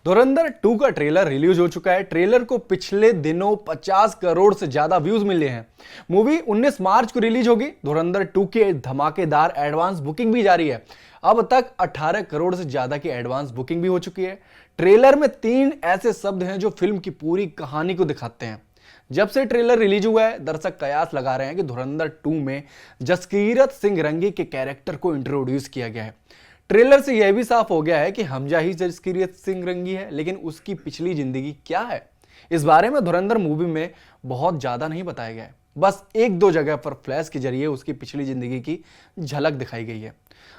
धुरंधर 2 का trailer release हो चुका है। ट्रेलर को पिछले दिनों 50 करोड़ से ज्यादा व्यूज मिले हैं। मूवी 19 मार्च को रिलीज होगी। धुरंधर 2 की धमाकेदार एडवांस बुकिंग भी जारी है। अब तक 18 करोड़ से ज्यादा की एडवांस बुकिंग भी हो चुकी है। ट्रेलर में 3 ऐसे शब्द हैं जो फिल्म की पूरी कहानी को दिखाते हैं। जब से ट्रेलर रिलीज हुआ है, दर्शक कयास लगा रहे हैं कि धुरंधर 2 में जसकीरत सिंह रंगी के कैरेक्टर को इंट्रोड्यूस किया गया है। ट्रेलर से यह भी साफ हो गया है कि हमजा ही जसकीरत सिंह रंगी है, लेकिन उसकी पिछली जिंदगी क्या है, इस बारे में धुरंधर मूवी में बहुत ज्यादा नहीं बताया गया है। बस 1-2 जगह पर फ्लैश के जरिए उसकी पिछली जिंदगी की झलक दिखाई गई है।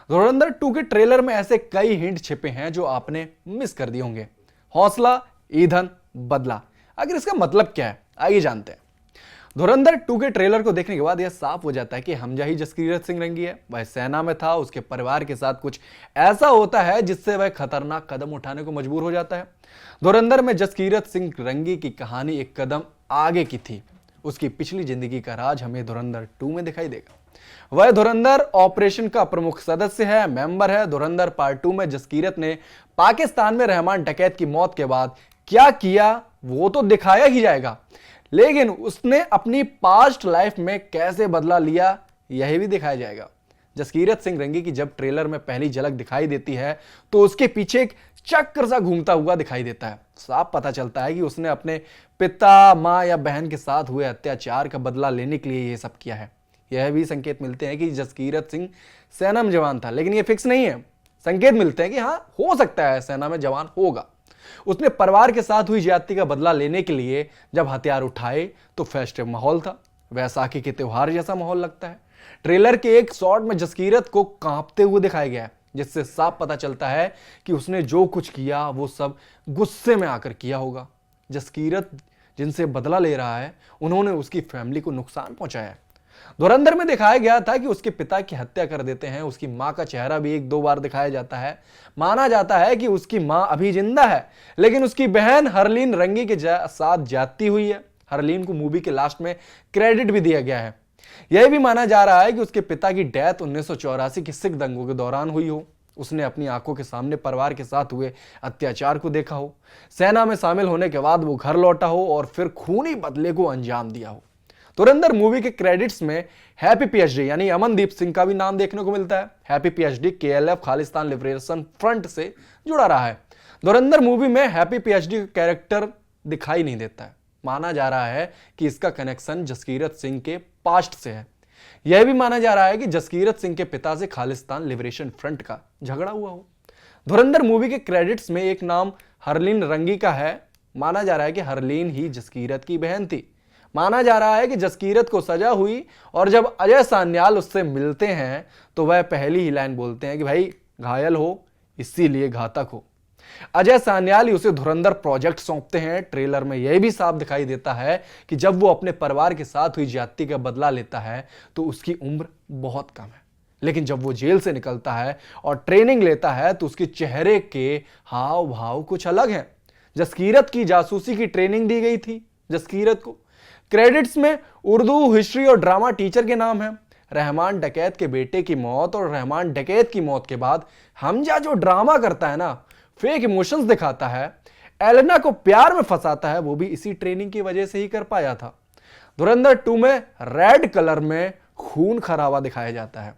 धुरंधर 2 के ट्रेलर में ऐसे कई हिंट छिपे हैं जो आपने मिस कर दिए होंगे। हौसला, ईंधन, बदला, आखिर इसका मतलब क्या है, आइए जानते हैं। धुरंधर 2 के ट्रेलर को देखने के बाद यह साफ हो जाता है कि हमजा ही जसकीरत सिंह रंगी है। वह सेना में था, उसके परिवार के साथ कुछ ऐसा होता है जिससे वह खतरनाक कदम उठाने को मजबूर हो जाता है। धुरंधर में जसकीरत सिंह रंगी की कहानी एक कदम आगे की थी। उसकी पिछली जिंदगी का राज हमें धुरंधर 2 में दिखाई देगा। वह धुरंधर ऑपरेशन का प्रमुख सदस्य है, मेंबर है। धुरंधर पार्ट 2 में जसकीरत ने पाकिस्तान में रहमान डकैत की मौत के बाद क्या किया वो तो दिखाया ही जाएगा, लेकिन उसने अपनी पास्ट लाइफ में कैसे बदला लिया यह भी दिखाया जाएगा। जसकीरत सिंह रंगी की जब ट्रेलर में पहली झलक दिखाई देती है तो उसके पीछे एक चक्र सा घूमता हुआ दिखाई देता है। साफ पता चलता है कि उसने अपने पिता, मां या बहन के साथ हुए अत्याचार का बदला लेने के लिए यह सब किया है। यह भी संकेत मिलते हैं कि जसकीरत सिंह सेना में जवान था, लेकिन यह फिक्स नहीं है। संकेत मिलते हैं कि हाँ, हो सकता है सेना में जवान होगा। उसने परिवार के साथ हुई ज्यादती का बदला लेने के लिए जब हथियार उठाए तो फेस्टिव माहौल था, वैसाखी के त्योहार जैसा माहौल लगता है। ट्रेलर के एक शॉट में जसकीरत को कांपते हुए दिखाया गया है, जिससे साफ पता चलता है कि उसने जो कुछ किया वो सब गुस्से में आकर किया होगा। जसकीरत जिनसे बदला ले रहा है, उन्होंने उसकी फैमिली को नुकसान पहुंचाया है। धुरंधर में दिखाया गया था कि उसके पिता की हत्या कर देते हैं। उसकी मां का चेहरा भी 1-2 बार दिखाया जाता है। माना जाता है कि उसकी मां अभी जिंदा है, लेकिन उसकी बहन हरलीन रंगी के साथ जाती हुई है। हरलीन को मूवी के लास्ट में क्रेडिट भी दिया गया है। यह भी माना जा रहा है कि उसके पिता की डेथ 1984 के सिख दंगों के दौरान हुई हो। उसने अपनी आंखों के सामने परिवार के साथ हुए अत्याचार को देखा हो। सेना में शामिल होने के बाद वो घर लौटा हो और फिर खूनी बदले को अंजाम दिया हो। धुरंधर मूवी के क्रेडिट्स में हैप्पी पीएचडी यानी अमनदीप सिंह का भी नाम देखने को मिलता है। Happy PhD KLF Khalistan liberation front से जुड़ा रहा है। धुरंधर मूवी में हैप्पी पीएचडी का कैरेक्टर दिखाई नहीं देता है। माना जा रहा है कि इसका कनेक्शन जसकीरत सिंह के पास्ट से है। यह भी माना जा रहा है कि जसकीरत सिंह के पिता से खालिस्तान लिबरेशन फ्रंट का झगड़ा हुआ हो। धुरंधर मूवी के क्रेडिट्स में एक नाम हरलीन रंगी का है। माना जा रहा है कि हरलीन ही जसकीरत की बहन थी। माना जा रहा है कि जसकीरत को सजा हुई और जब अजय सान्याल उससे मिलते हैं तो वह पहली ही लाइन बोलते हैं कि भाई घायल हो इसीलिए घातक हो। अजय सान्याल ही उसे धुरंधर प्रोजेक्ट सौंपते हैं। ट्रेलर में यह भी साफ दिखाई देता है कि जब वो अपने परिवार के साथ हुई ज्यादती का बदला लेता है तो उसकी उम्र बहुत कम है, लेकिन जब वो जेल से निकलता है और ट्रेनिंग लेता है तो उसके चेहरे के हाव भाव कुछ अलग हैं। जसकीरत की जासूसी की ट्रेनिंग दी गई थी जसकीरत को। क्रेडिट्स में उर्दू, हिस्ट्री और ड्रामा टीचर के नाम हैं। रहमान डकैत के बेटे की मौत और रहमान डकैत की मौत के बाद हमजा जो ड्रामा करता है ना, फेक इमोशंस दिखाता है, एलेना को प्यार में फंसाता है, वो भी इसी ट्रेनिंग की वजह से ही कर पाया था। धुरंधर 2 में रेड कलर में खून खराबा दिखाया जाता है।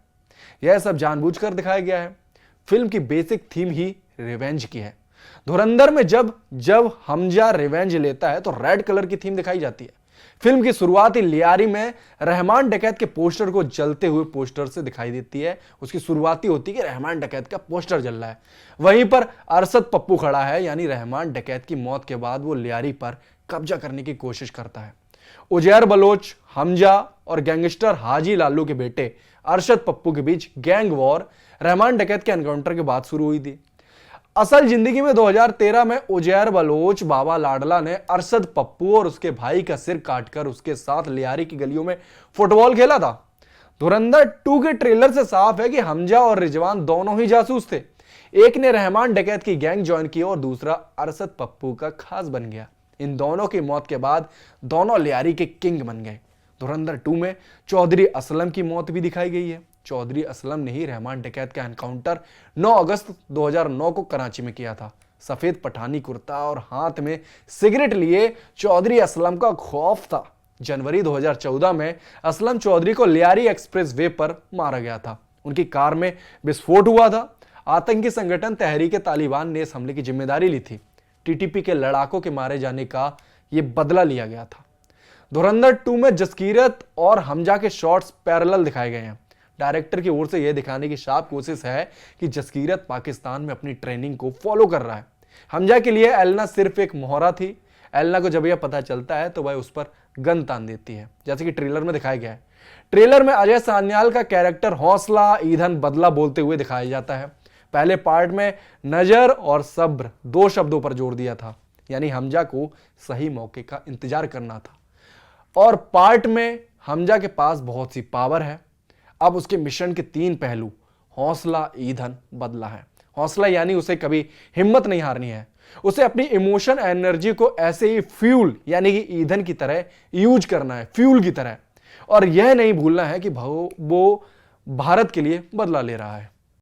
यह सब जानबूझकर दिखाया गया है। फिल्म की बेसिक थीम ही रिवेंज की है। धुरंधर में जब हमजा रिवेंज लेता है तो रेड कलर की थीम दिखाई जाती है। फिल्म की शुरुआत ही लियारी में रहमान डकैत के पोस्टर को जलते हुए पोस्टर से दिखाई देती है। उसकी शुरुआती होती है कि रहमान डकैत का पोस्टर जल रहा है। वहीं पर अरशद पप्पू खड़ा है, यानी रहमान डकैत की मौत के बाद वो लियारी पर कब्जा करने की कोशिश करता है। उजैर बलोच, हमजा और गैंगस्टर हाजी लालू के बेटे अरशद पप्पू के बीच गैंग वॉर रहमान डकैत के एनकाउंटर के बाद शुरू हुई थी। असल जिंदगी में 2013 में उजैर बलोच बाबा लाडला ने अरशद पप्पू और उसके भाई का सिर काटकर उसके साथ लियारी की गलियों में फुटबॉल खेला था। धुरंधर 2 के ट्रेलर से साफ है कि हमजा और रिजवान दोनों ही जासूस थे। एक ने रहमान डकैत की गैंग ज्वाइन की और दूसरा अरशद पप्पू का खास बन गया। इन दोनों की मौत के बाद दोनों लियारी के किंग बन गए। धुरंधर 2 में चौधरी असलम की मौत भी दिखाई गई है। चौधरी असलम ने ही रहमान डकैत का एनकाउंटर 9 अगस्त 2009 को कराची में किया था। सफेद पठानी कुर्ता और हाथ में सिगरेट लिए चौधरी असलम का खौफ था। जनवरी 2014 में असलम चौधरी को लियारी एक्सप्रेस वे पर मारा गया था। उनकी कार में विस्फोट हुआ था। आतंकी संगठन तहरीक तालिबान ने इस हमले की जिम्मेदारी ली थी। टीटीपी के लड़ाकों के मारे जाने का यह बदला लिया गया था। धुरंधर 2 में जसकीरत और हमजा के शॉट्स पैरेलल दिखाए गए हैं। डायरेक्टर की ओर से यह दिखाने की साफ कोशिश है कि जसकीरत पाकिस्तान में अपनी ट्रेनिंग को फॉलो कर रहा है। हमजा के लिए एलना सिर्फ एक मोहरा थी। एलना को जब यह पता चलता है तो वह उस पर गन तान देती है, जैसे कि ट्रेलर में दिखाया गया है। ट्रेलर में अजय सान्याल का कैरेक्टर हौसला, ईंधन, बदला बोलते हुए दिखाया जाता है। पहले पार्ट में नजर और सब्र 2 शब्दों पर जोर दिया था, यानी हमजा को सही मौके का इंतजार करना था। और पार्ट में हमजा के पास बहुत सी पावर है। अब उसके मिशन के 3 पहलू हौसला, ईंधन, बदला है। हौसला यानी उसे कभी हिम्मत नहीं हारनी है। उसे अपनी इमोशन एनर्जी को ऐसे ही फ्यूल यानी कि ईंधन की तरह यूज करना है, फ्यूल की तरह। और यह नहीं भूलना है कि वो भारत के लिए बदला ले रहा है।